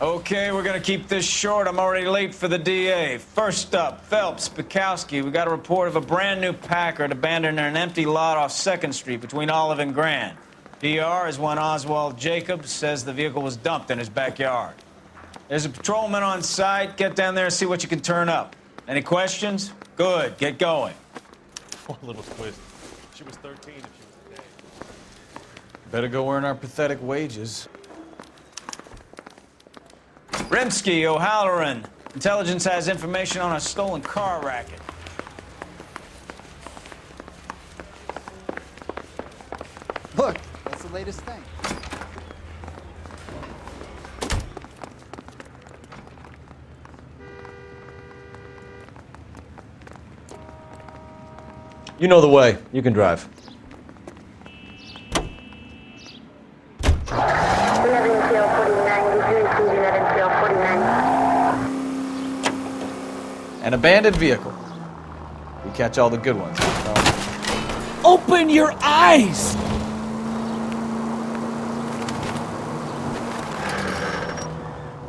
Okay, we're gonna keep this short. I'm already late for the DA. First up, Phelps, Bukowski. We got a report of a brand new Packard abandoned in an empty lot off 2nd Street between Olive and Grand. DR is one Oswald Jacobs says the vehicle was dumped in his backyard. There's a patrolman on site. Get down there and see what you can turn up. Any questions? Good, get going. One little twist. She was 13 if she was today. Better go earn our pathetic wages. Rimsky, O'Halloran. Intelligence has information on a stolen car racket. Look, that's the latest thing. You know the way. You can drive. An abandoned vehicle. We catch all the good ones. Open your eyes!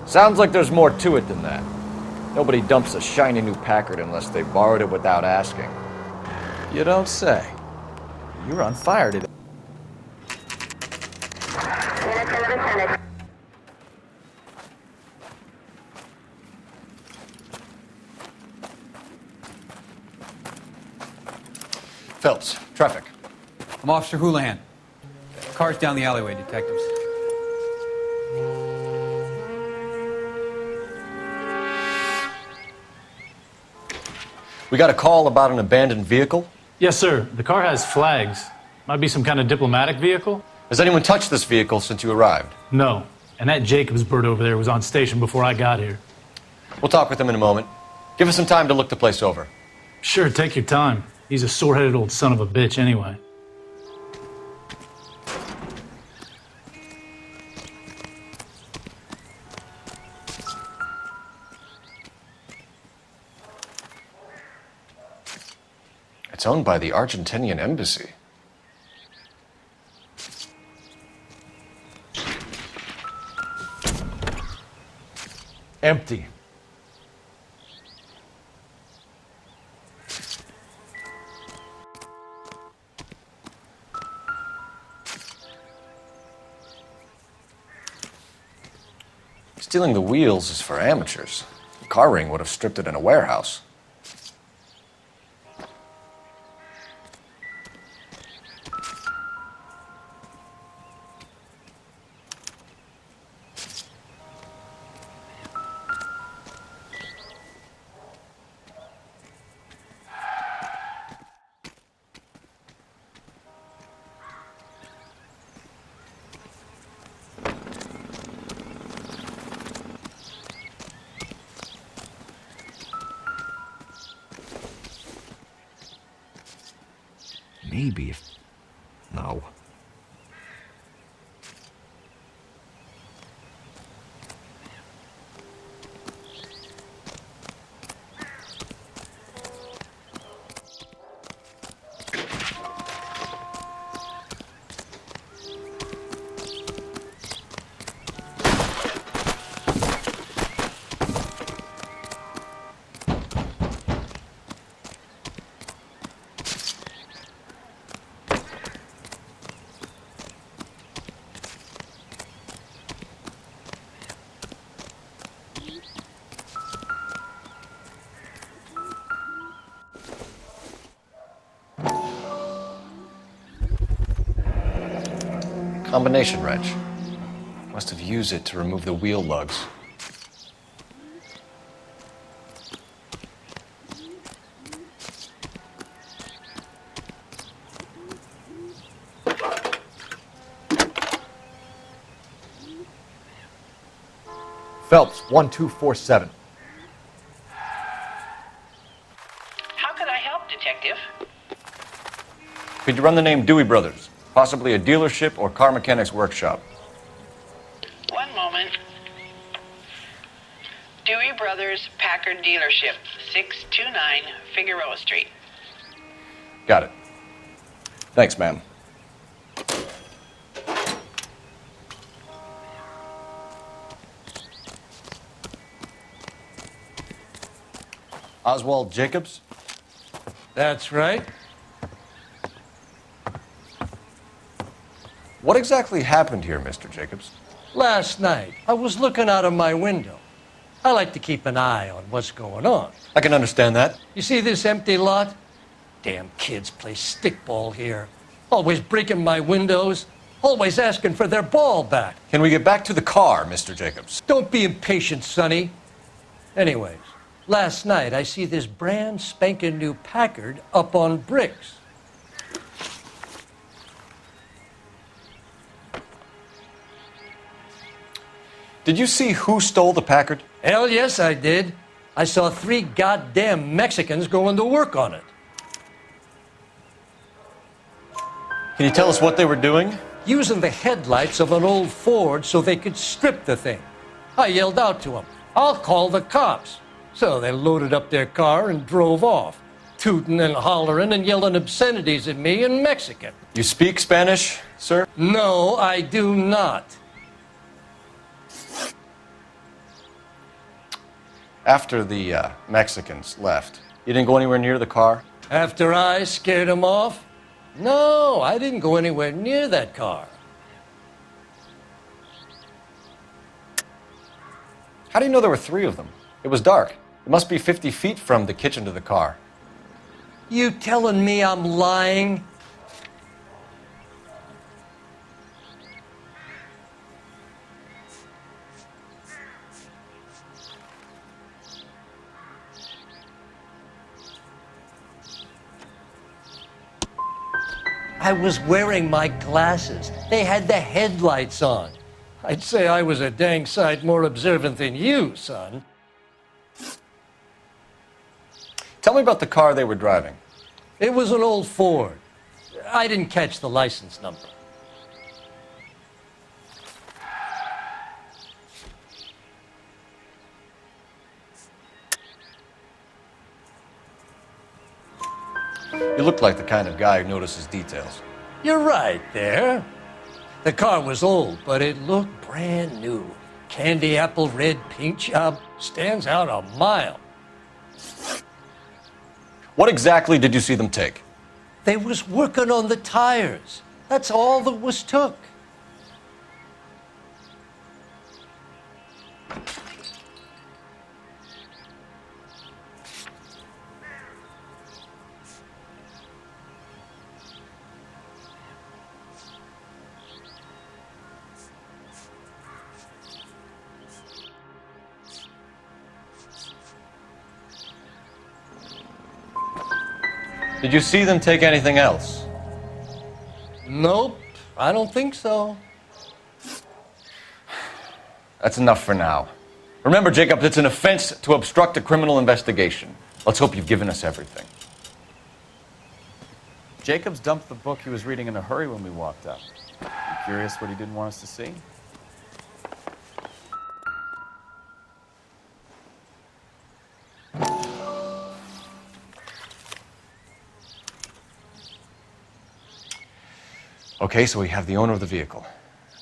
Sounds like there's more to it than that. Nobody dumps a shiny new Packard unless they borrowed it without asking. You don't say. You're on fire today. Phelps, traffic. I'm Officer Houlihan. Car's down the alleyway, detectives. We got a call about an abandoned vehicle. Yes, sir. The car has flags. Might be some kind of diplomatic vehicle? Has anyone touched this vehicle since you arrived? No. And that Jacobs bird over there was on station before I got here. We'll talk with him in a moment. Give us some time to look the place over. Sure, take your time. He's a sore-headed old son of a bitch anyway. It's owned by the Argentinian embassy. Empty. Stealing the wheels is for amateurs. The car ring would have stripped it in a warehouse. Maybe if... No. Combination wrench. Must have used it to remove the wheel lugs. Phelps, 1247. How could I help, Detective? Could you run the name Dewey Brothers? Possibly a dealership or car mechanic's workshop. One moment. Dewey Brothers Packard Dealership, 629 Figueroa Street. Got it. Thanks, ma'am. Oswald Jacobs? That's right. What exactly happened here, Mr. Jacobs? Last night, I was looking out of my window. I like to keep an eye on what's going on. I can understand that. You see this empty lot? Damn kids play stickball here. Always breaking my windows. Always asking for their ball back. Can we get back to the car, Mr. Jacobs? Don't be impatient, Sonny. Anyways, last night I see this brand spanking new Packard up on bricks. Did you see who stole the Packard? Hell yes, I did. I saw 3 goddamn Mexicans going to work on it. Can you tell us what they were doing? Using the headlights of an old Ford so they could strip the thing. I yelled out to them, "I'll call the cops." So they loaded up their car and drove off, tooting and hollering and yelling obscenities at me in Mexican. You speak Spanish, sir? No, I do not. After the Mexicans left, you didn't go anywhere near the car? After I scared them off? No, I didn't go anywhere near that car. How do you know there were 3 of them? It was dark. It must be 50 feet from the kitchen to the car. You telling me I'm lying? I was wearing my glasses. They had the headlights on. I'd say I was a dang sight more observant than you, son. Tell me about the car they were driving. It was an old Ford. I didn't catch the license number. You look like the kind of guy who notices details. You're right there. The car was old, but it looked brand new. Candy apple red paint job stands out a mile. What exactly did you see them take? They was working on the tires. That's all that was took. Did you see them take anything else? Nope, I don't think so. That's enough for now. Remember, Jacob, it's an offense to obstruct a criminal investigation. Let's hope you've given us everything. Jacobs dumped the book he was reading in a hurry when we walked up. You curious what he didn't want us to see? Okay, so we have the owner of the vehicle,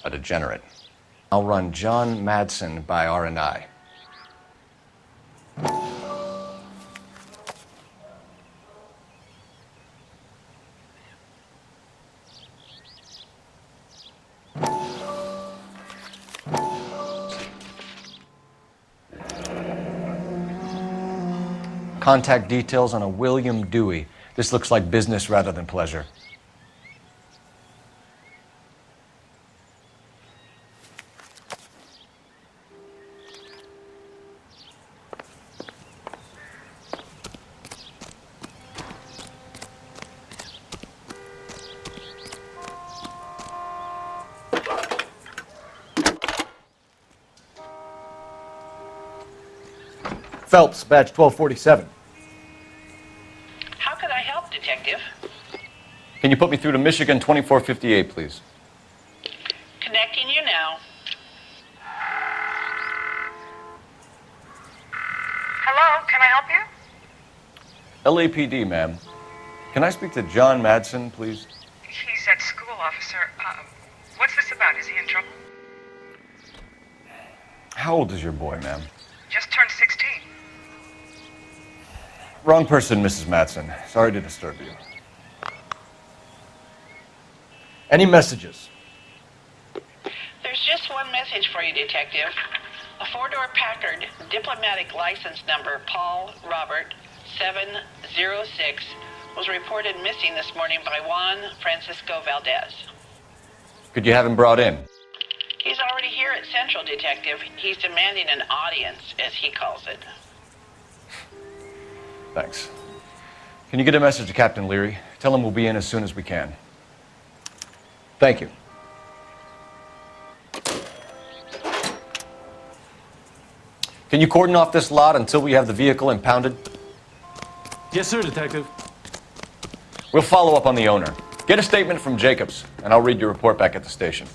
a degenerate. I'll run John Madsen by R&I. Contact details on a William Dewey. This looks like business rather than pleasure. Phelps, badge 1247. How could I help, Detective? Can you put me through to Michigan 2458, please? Connecting you now. Hello, can I help you? LAPD, ma'am. Can I speak to John Madsen, please? He's at school, officer. What's this about? Is he in trouble? How old is your boy, ma'am? Just turned 16. Wrong person, Mrs. Matson. Sorry to disturb you. Any messages? There's just one message for you, Detective. A four-door Packard, diplomatic license number Paul Robert 706, was reported missing this morning by Juan Francisco Valdez. Could you have him brought in? He's already here at Central, Detective. He's demanding an audience, as he calls it. Thanks. Can you get a message to Captain Leary? Tell him we'll be in as soon as we can. Thank you. Can you cordon off this lot until we have the vehicle impounded? Yes, sir, Detective. We'll follow up on the owner. Get a statement from Jacobs, and I'll read your report back at the station.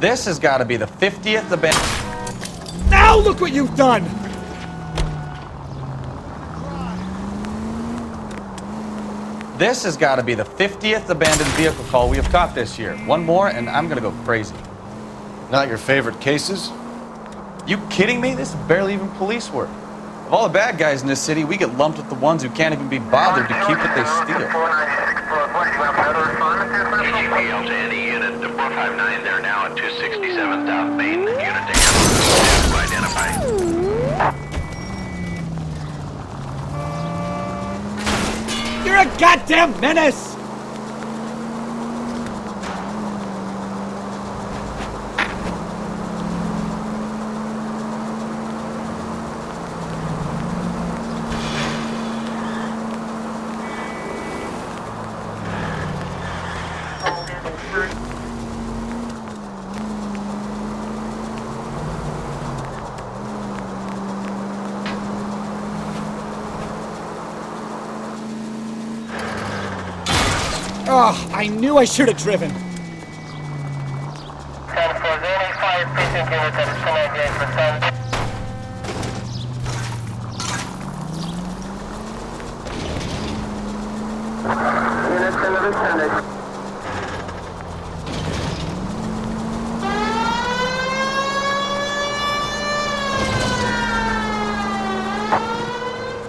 This has got to be the 50th abandoned... Now look what you've done! This has got to be the 50th abandoned vehicle call we have caught this year. One more, and I'm going to go crazy. Not your favorite cases? You kidding me? This is barely even police work. Of all the bad guys in this city, we get lumped with the ones who can't even be bothered to keep what they steal. KGPL to any unit, the 459 there now at 267 South Main. Unit to handle, identify. You're a goddamn menace! Oh, I knew I should have driven.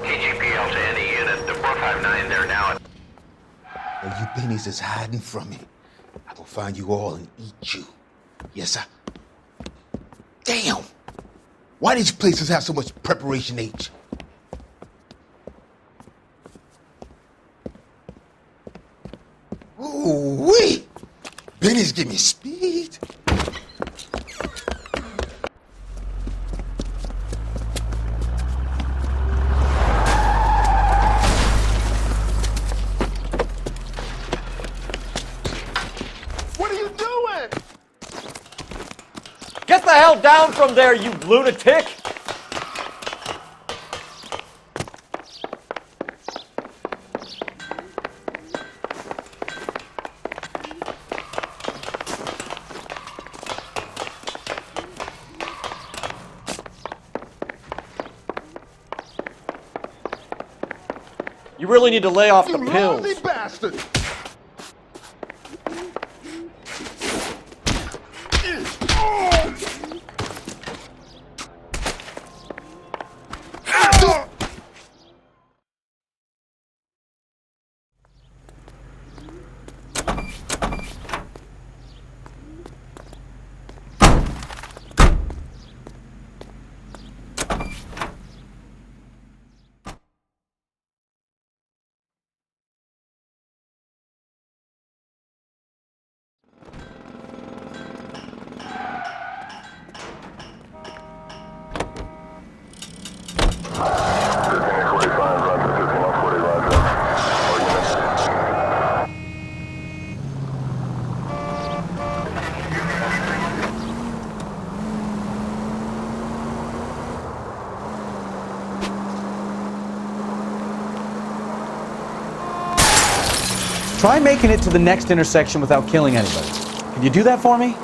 KGPL to any unit, the 459 there now at... Well, you pennies is hiding from me. I will find you all and eat you. Yes, sir. Damn! Why these places have so much preparation H? Ooh-wee! Benny's give me speed. Get the hell down from there, you lunatic! You really need to lay off the pills. You bastard! Try making it to the next intersection without killing anybody. Can you do that for me?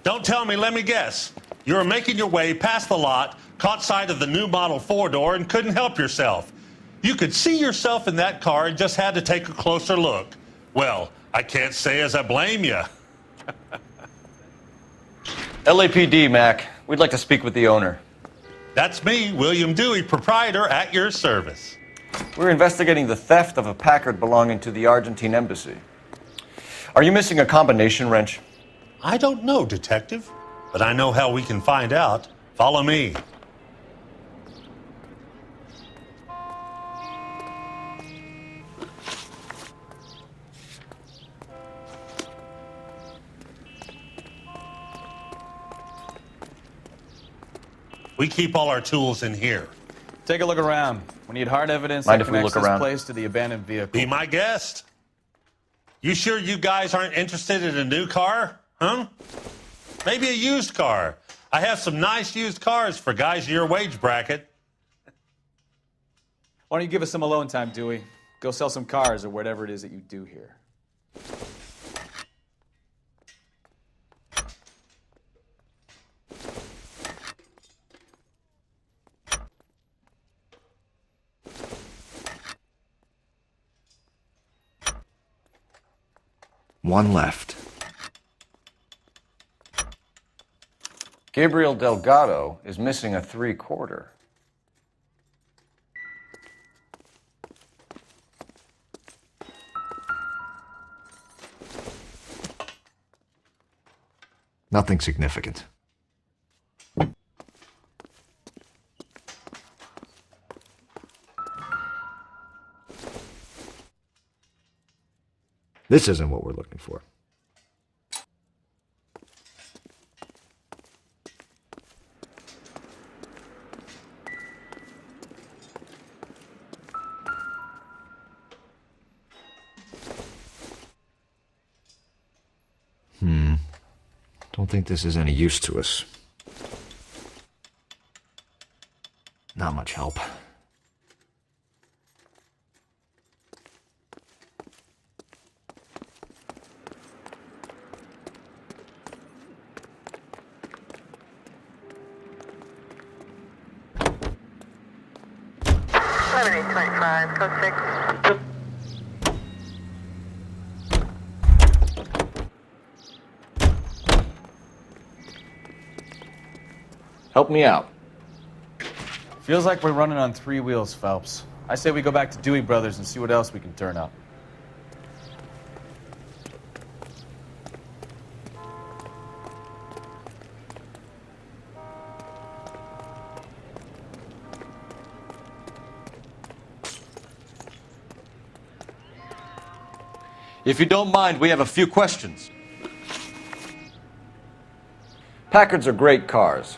Don't tell me, let me guess. You were making your way past the lot, caught sight of the new model four-door, and couldn't help yourself. You could see yourself in that car and just had to take a closer look. Well, I can't say as I blame you. LAPD, Mac. We'd like to speak with the owner. That's me, William Dewey, proprietor, at your service. We're investigating the theft of a Packard belonging to the Argentine embassy. Are you missing a combination wrench? I don't know, Detective, but I know how we can find out. Follow me. We keep all our tools in here. Take a look around. We need hard evidence Mind that if we connects look this around? place to the abandoned vehicle. Be my guest. You sure you guys aren't interested in a new car? Huh? Maybe a used car. I have some nice used cars for guys in your wage bracket. Why don't you give us some alone time, Dewey? Go sell some cars or whatever it is that you do here. One left. Gabriel Delgado is missing a 3/4. Nothing significant. This isn't what we're looking for. Don't think this is any use to us. Not much help. Code 6. Help me out. Feels like we're running on 3 wheels, Phelps. I say we go back to Dewey Brothers and see what else we can turn up. If you don't mind, we have a few questions. Packards are great cars,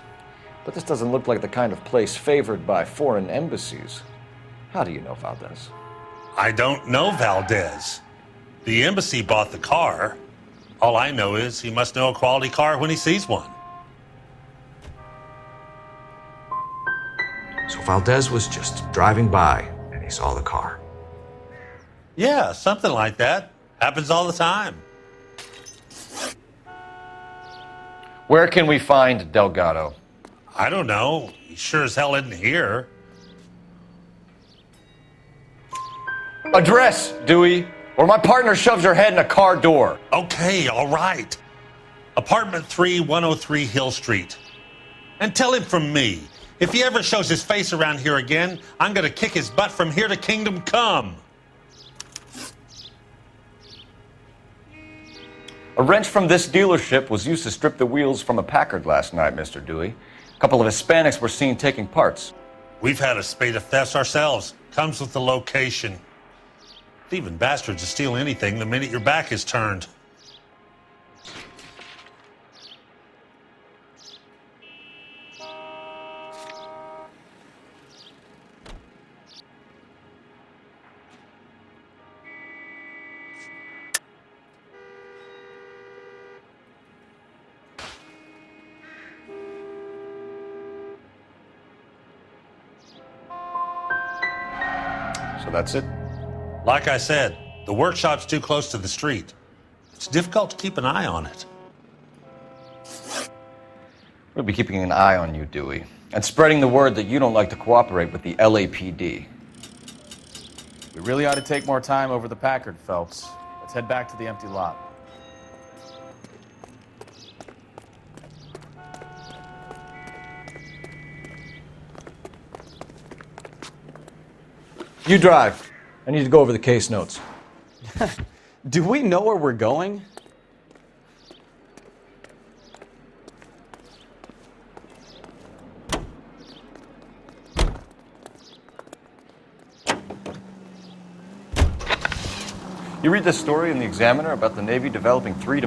but this doesn't look like the kind of place favored by foreign embassies. How do you know Valdez? I don't know Valdez. The embassy bought the car. All I know is he must know a quality car when he sees one. Valdez was just driving by and he saw the car. Yeah, something like that. Happens all the time. Where can we find Delgado? I don't know. He sure as hell isn't here. Address, Dewey, or my partner shoves her head in a car door. Okay, all right. Apartment 3, 103 Hill Street. And tell him from me, if he ever shows his face around here again, I'm gonna kick his butt from here to Kingdom Come. A wrench from this dealership was used to strip the wheels from a Packard last night, Mr. Dewey. A couple of Hispanics were seen taking parts. We've had a spate of thefts ourselves. Comes with the location. Thieving bastards to steal anything the minute your back is turned. So that's it? Like I said, the workshop's too close to the street. It's difficult to keep an eye on it. We'll be keeping an eye on you, Dewey, and spreading the word that you don't like to cooperate with the LAPD. We really ought to take more time over the Packard, Phelps. Let's head back to the empty lot. You drive. I need to go over the case notes. Do we know where we're going? You read this story in the Examiner about the Navy developing three...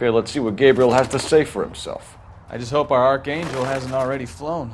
Okay, let's see what Gabriel has to say for himself. I just hope our Archangel hasn't already flown.